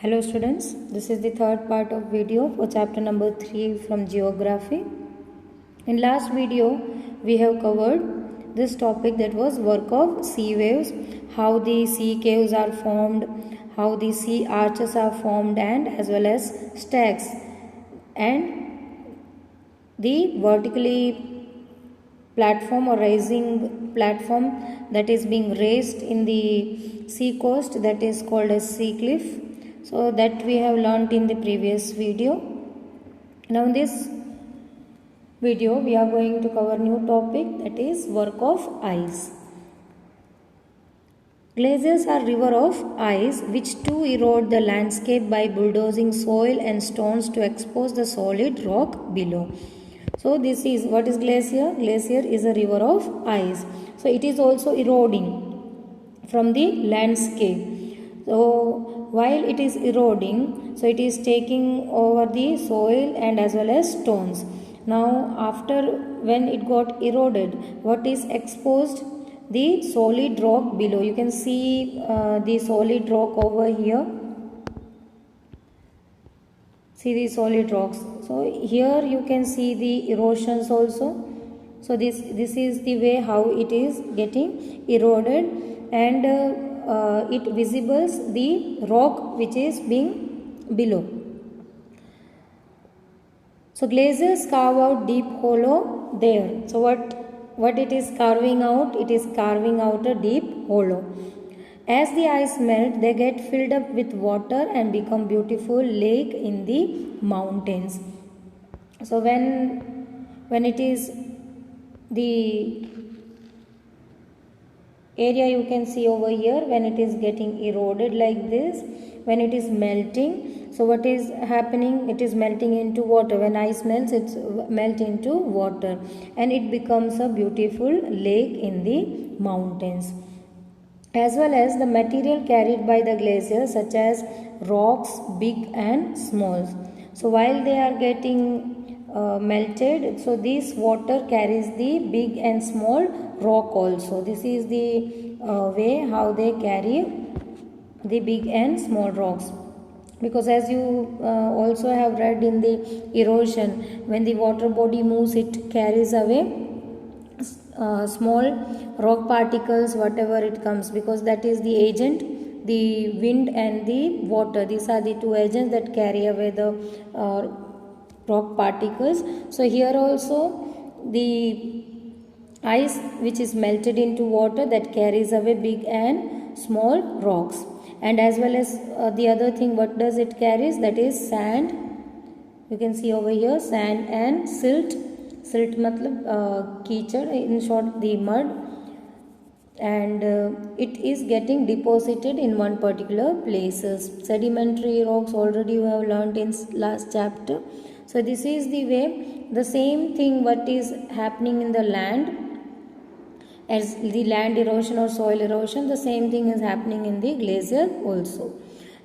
Hello students, this is the third part of video for chapter number 3 from geography. In last video we have covered this topic, that was work of sea waves, how the sea caves are formed, how the sea arches are formed, and as well as stacks and the vertically platform or rising platform that is being raised in the sea coast, that is called as sea cliff. So that we have learnt in the previous video. Now in this video we are going to cover new topic, that is work of ice. Glaciers are river of ice which too erode the landscape by bulldozing soil and stones to expose the solid rock below. So this is, what is glacier? Glacier is a river of ice. So it is also eroding from the landscape. So while it is eroding, so it is taking over the soil and as well as stones. Now after, when it got eroded, what is exposed? The solid rock below. You can see the solid rock over here. See the solid rocks. So here you can see the erosions also. So this is the way how it is getting eroded, and it visibles the rock which is being below. So glaciers carve out deep hollow there. So what it is carving out? It is carving out a deep hollow. As the ice melt, they get filled up with water and become beautiful lake in the mountains. So when it is the area, you can see over here, when it is getting eroded like this, when it is melting, so what is happening? It is melting into water. When ice melts, it's melt into water and it becomes a beautiful lake in the mountains. As well as the material carried by the glaciers, such as rocks, big and small. So while they are getting melted, so this water carries the big and small rock also. This is the way how they carry the big and small rocks, because as you also have read in the erosion, when the water body moves, it carries away small rock particles, whatever it comes, because that is the agent, the wind and the water. These are the two agents that carry away the rock particles. So here also the ice which is melted into water, that carries away big and small rocks. And as well as the other thing, what does it carries? That is sand. You can see over here, sand and silt. Silt matlab कीचड़, in short the mud, and it is getting deposited in one particular places. Sedimentary rocks already you have learnt in last chapter. So this is the way, the same thing what is happening in the land, as the land erosion or soil erosion, the same thing is happening in the glacier also.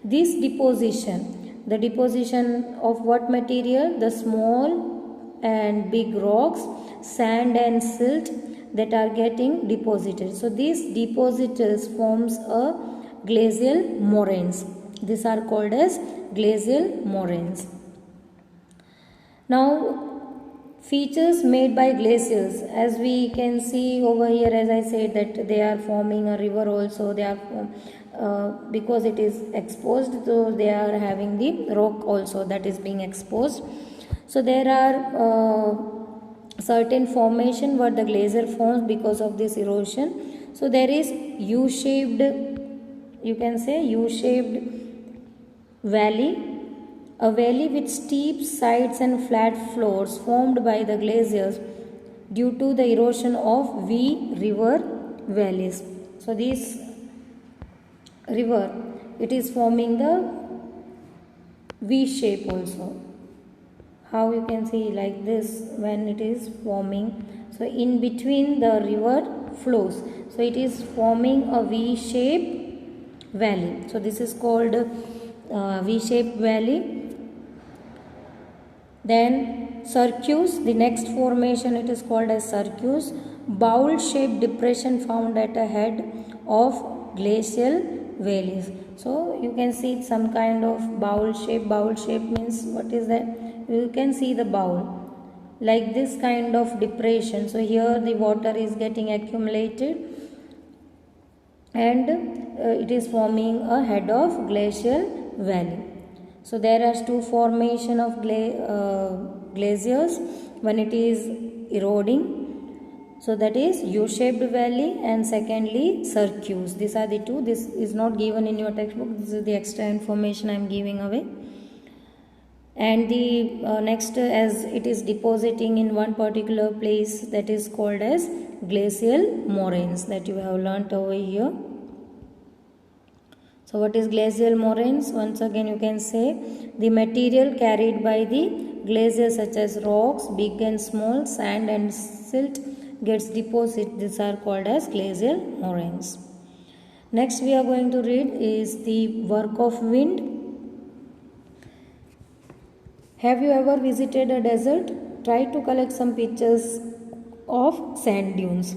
This deposition, the deposition of what material? The small and big rocks, sand and silt, that are getting deposited. So these depositors forms a glacial moraines. These are called as glacial moraines. Now features made by glaciers, as we can see over here, as I said, that they are forming a river also. They are because it is exposed, so they are having the rock also that is being exposed. So there are certain formation what the glacier forms because of this erosion. So there is U-shaped, you can say U-shaped valley, a valley with steep sides and flat floors formed by the glaciers due to the erosion of V river valleys. So this river, it is forming the V shape also. How you can see like this when it is forming. So in between the river flows, so it is forming a V-shaped valley. So this is called V-shaped valley. Then circus, the next formation, it is called as circus, bowl-shaped depression found at a head of glacial valleys. So you can see some kind of bowl shape. Bowl shape means what is that? You can see the bowl like this kind of depression. So here the water is getting accumulated and it is forming a head of glacial valley. So there are two formation of glaciers when it is eroding. So that is U-shaped valley and secondly cirques. These are the two. This is not given in your textbook. This is the extra information I am giving away. And the next, as it is depositing in one particular place, that is called as glacial moraines, that you have learnt over here. So what is glacial moraines? Once again you can say the material carried by the glaciers such as rocks, big and small, sand and silt gets deposited. These are called as glacial moraines. Next we are going to read is the work of wind. Have you ever visited a desert? Try to collect some pictures of sand dunes.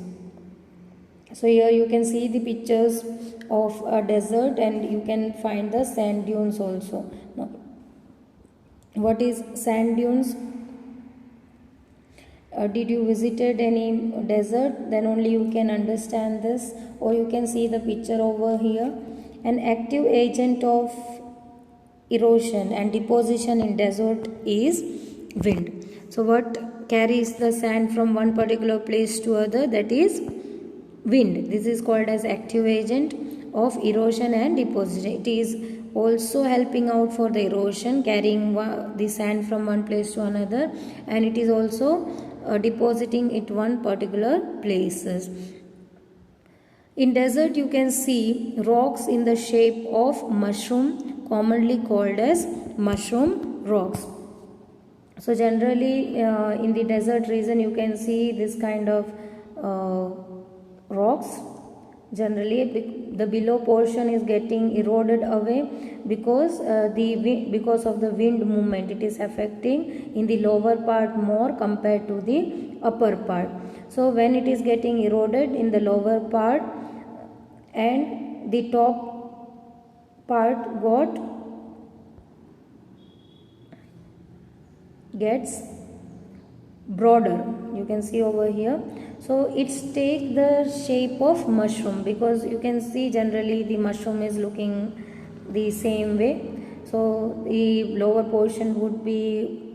So here you can see the pictures of a desert and you can find the sand dunes also. Now, what is sand dunes? Did you visited any desert? Then only you can understand this, or you can see the picture over here. An active agent of erosion and deposition in desert is wind. So what carries the sand from one particular place to other? That is wind. This is called as active agent of erosion and deposition. It is also helping out for the erosion, carrying the sand from one place to another, and it is also depositing it one particular places. In desert you can see rocks in the shape of mushroom, commonly called as mushroom rocks. So generally in the desert region you can see this kind of rocks. Generally the below portion is getting eroded away because because of the wind movement. It is affecting in the lower part more compared to the upper part. So when it is getting eroded in the lower part and the top part gets broader, you can see over here. So it's take the shape of mushroom, because you can see generally the mushroom is looking the same way. So the lower portion would be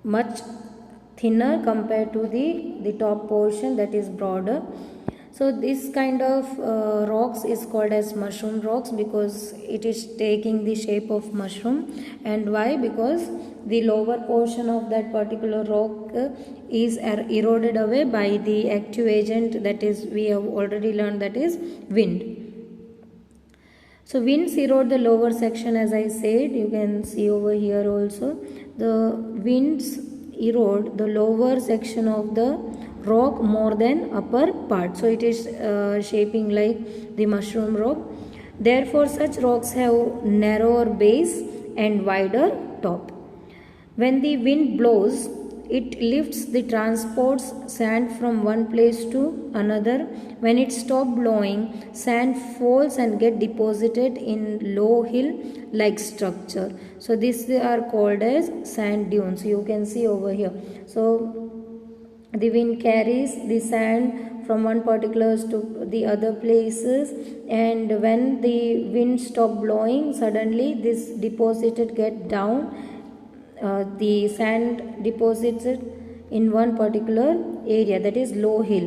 much thinner compared to the top portion that is broader. So this kind of rocks is called as mushroom rocks because it is taking the shape of mushroom. And why? Because the lower portion of that particular rock is eroded away by the active agent, that is we have already learned, that is wind. So winds erode the lower section, as I said. You can see over here also the winds erode the lower section of the rock more than upper part. So it is shaping like the mushroom rock. Therefore such rocks have narrower base and wider top. When the wind blows, it lifts the transports sand from one place to another. When it stops blowing, sand falls and get deposited in low hill like structure. So these are called as sand dunes. You can see over here. So the wind carries the sand from one particular to the other places, and when the wind stop blowing, suddenly this deposited get down. The sand deposits it in one particular area, that is low hill.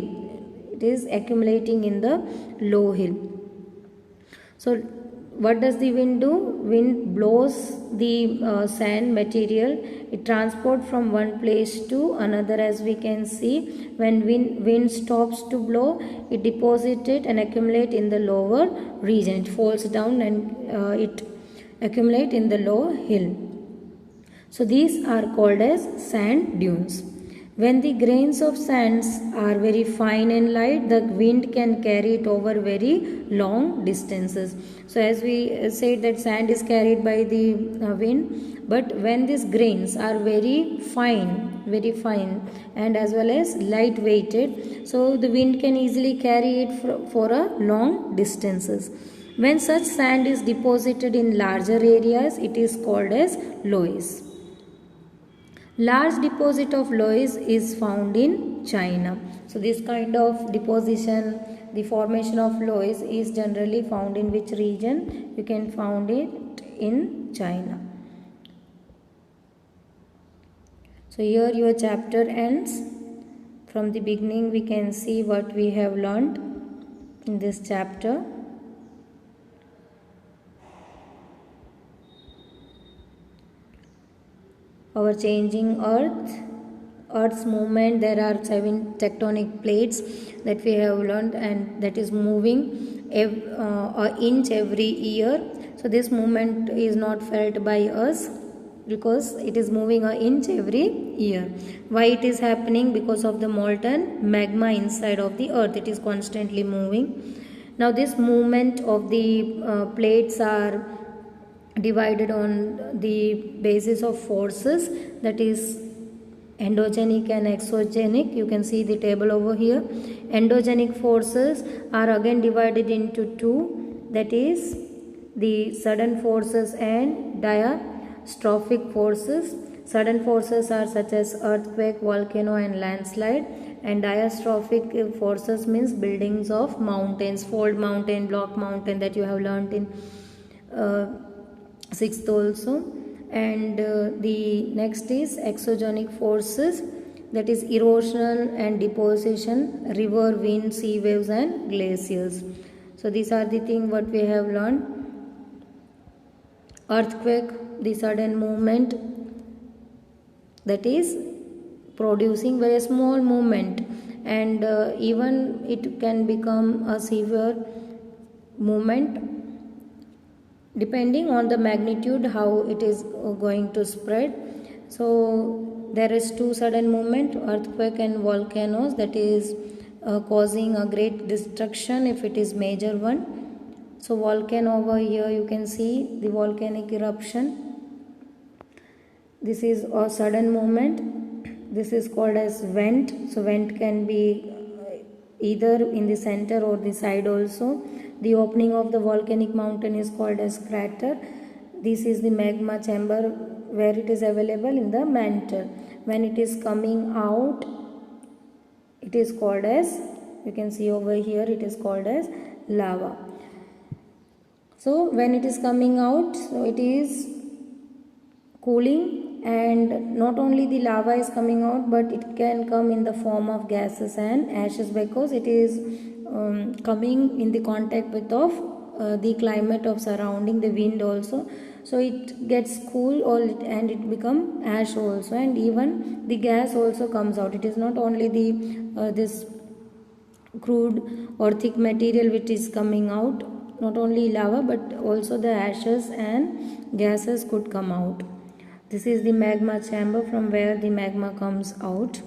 It is accumulating in the low hill. So what does the wind do? Wind blows the sand material. It transports from one place to another, as we can see. When wind stops to blow, it deposits it and accumulates in the lower region. It falls down and it accumulates in the low hill. So these are called as sand dunes. When the grains of sands are very fine and light, the wind can carry it over very long distances. So as we said that sand is carried by the wind, but when these grains are very fine and as well as light weighted, so the wind can easily carry it for a long distances. When such sand is deposited in larger areas, it is called as loess. Large deposit of loess is found in China. So this kind of deposition, the formation of loess is generally found in which region? You can find it in China. So here your chapter ends. From the beginning we can see what we have learned in this chapter. Our changing earth's movement, there are 7 tectonic plates that we have learned, and that is moving an inch every year. So this movement is not felt by us because it is moving an inch every year. Why it is happening? Because of the molten magma inside of the earth. It is constantly moving. Now this movement of the plates are divided on the basis of forces, that is endogenic and exogenic. You can see the table over here. Endogenic forces are again divided into 2, that is the sudden forces and diastrophic forces. Sudden forces are such as earthquake, volcano and landslide, and diastrophic forces means buildings of mountains, fold mountain, block mountain, that you have learned in 6th also. And the next is exogenic forces, that is erosion and deposition, river, wind, sea waves and glaciers. So these are the things what we have learned. Earthquake, the sudden movement, that is producing very small movement, and even it can become a severe movement depending on the magnitude how it is going to spread. So there is 2 sudden movement, earthquake and volcanoes, that is causing a great destruction if it is major one. So volcano over here, you can see the volcanic eruption. This is a sudden movement. This is called as vent. So vent can be either in the center or the side also. The opening of the volcanic mountain is called as crater. This is the magma chamber where it is available in the mantle. When it is coming out, it is called as, you can see over here, it is called as lava. So when it is coming out, so it is cooling, and not only the lava is coming out, but it can come in the form of gases and ashes, because it is coming in the contact with of the climate of surrounding, the wind also. So it gets cool and it become ash also, and even the gas also comes out. It is not only the this crude or thick material which is coming out, not only lava but also the ashes and gases could come out. This is the magma chamber from where the magma comes out.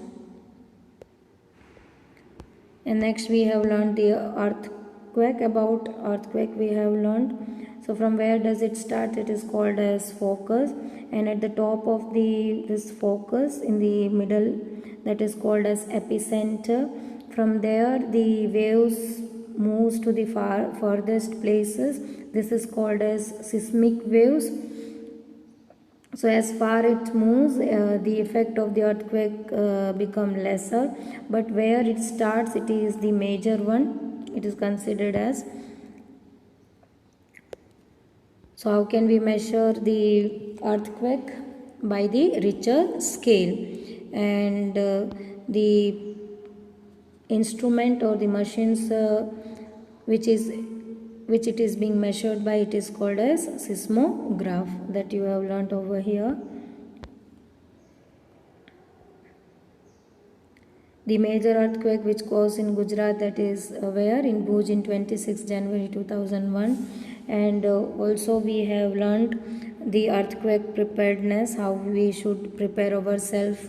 And next we have learned the earthquake. About earthquake we have learned. So from where does it start? It is called as focus, and at the top of this focus in the middle, that is called as epicenter. From there the waves moves to the farthest places. This is called as seismic waves. So as far it moves, the effect of the earthquake become lesser, but where it starts, it is the major one. It is considered as. So how can we measure the earthquake? By the Richter scale, and the instrument or the machines which it is being measured by, it is called as seismograph, that you have learnt over here. The major earthquake which caused in Gujarat, that is where in Bhuj in 26 January 2001. And also we have learnt the earthquake preparedness, how we should prepare ourselves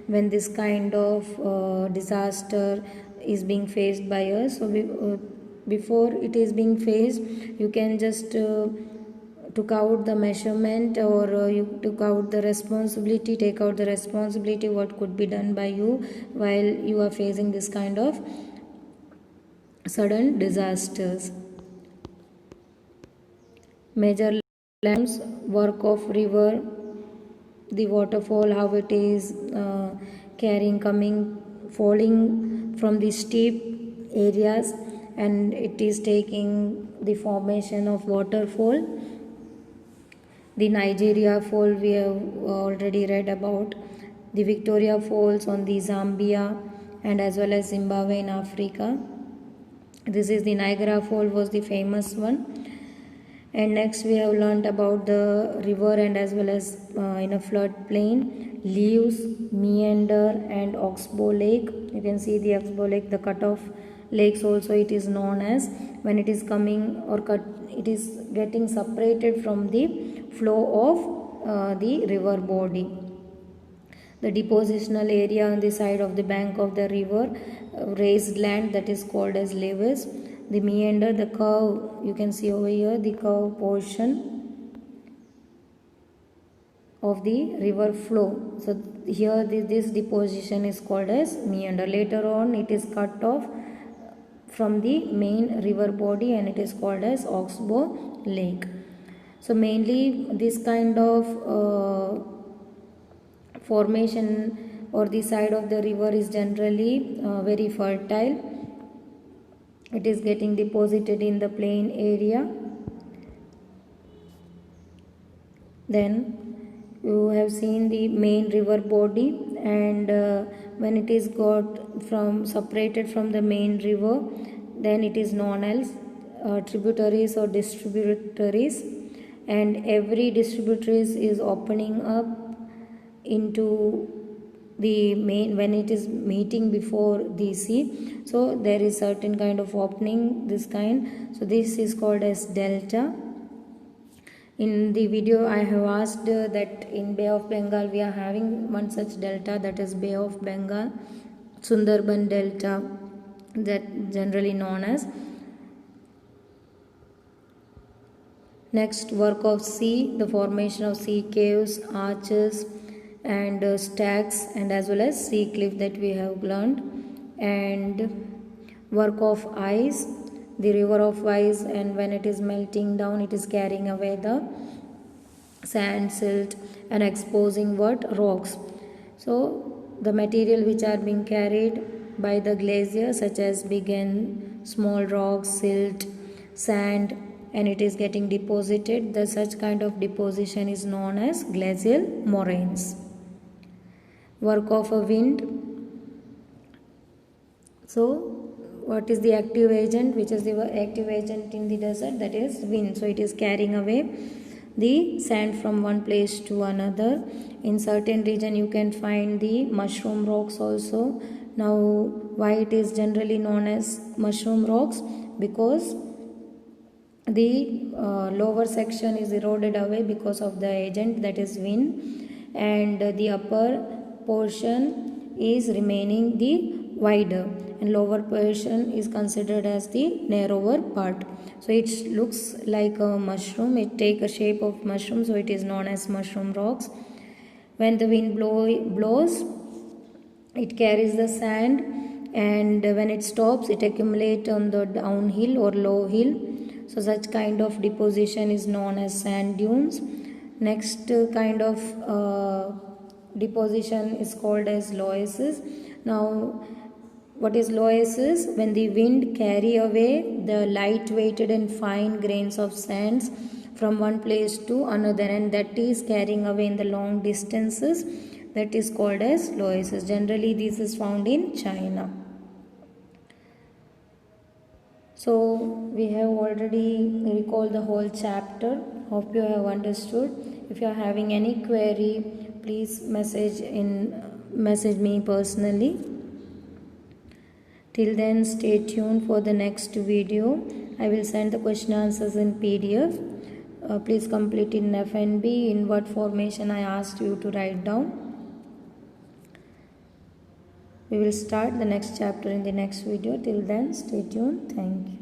when this kind of disaster is being faced by us. So before it is being faced, you can just took out the measurement, or you took out the responsibility, take out the responsibility what could be done by you while you are facing this kind of sudden disasters. Major lands, work of river, the waterfall, how it is carrying, coming, falling from the steep areas, and it is taking the formation of waterfall. The Nigeria fall we have already read about. The Victoria Falls on the Zambia and as well as Zimbabwe in Africa. This is the Niagara Fall was the famous one. And next we have learned about the river and as well as in a flood plain, leaves, meander and Oxbow Lake. You can see the Oxbow Lake, the cut-off lakes also it is known as, when it is coming or cut, it is getting separated from the flow of the river body. The depositional area on the side of the bank of the river, raised land, that is called as levees. The meander, the curve, you can see over here the curve portion of the river flow. So here this deposition is called as meander. Later on it is cut off from the main river body and it is called as Oxbow Lake. So mainly this kind of formation or the side of the river is generally very fertile. It is getting deposited in the plain area. Then you have seen the main river body, and when it is got from separated from the main river, then it is known as tributaries or distributaries, and every distributaries is opening up into the main when it is meeting before the sea. So there is certain kind of opening, this kind. So this is called as delta. In the video I have asked that in Bay of Bengal we are having one such delta, that is Bay of Bengal, Sundarban Delta, that generally known as. Next, work of sea, the formation of sea caves, arches and stacks and as well as sea cliff that we have learned. And work of ice, the river of ice, and when it is melting down it is carrying away the sand, silt and exposing what? Rocks. So the material which are being carried by the glacier such as big and small rocks, silt, sand, and it is getting deposited, the such kind of deposition is known as glacial moraines. Work of a wind. So what is the active agent? Which is the active agent in the desert? That is wind. So it is carrying away the sand from one place to another. In certain region you can find the mushroom rocks also. Now why it is generally known as mushroom rocks? Because the lower section is eroded away because of the agent, that is wind, and the upper portion is remaining the wider and lower portion is considered as the narrower part. So it looks like a mushroom, it takes a shape of mushroom, so it is known as mushroom rocks. When the wind blows, it carries the sand, and when it stops it accumulates on the downhill or low hill. So such kind of deposition is known as sand dunes. Next kind of deposition is called as loess. Now what is loess? When the wind carry away the light weighted and fine grains of sands from one place to another, and that is carrying away in the long distances, that is called as loess. Generally this is found in China. So we have already recalled the whole chapter. Hope you have understood. If you are having any query, please message me personally. Till then, stay tuned for the next video. I will send the question answers in PDF. please complete in FNB in what formation I asked you to write down. We will start the next chapter in the next video. Till then, stay tuned. Thank you.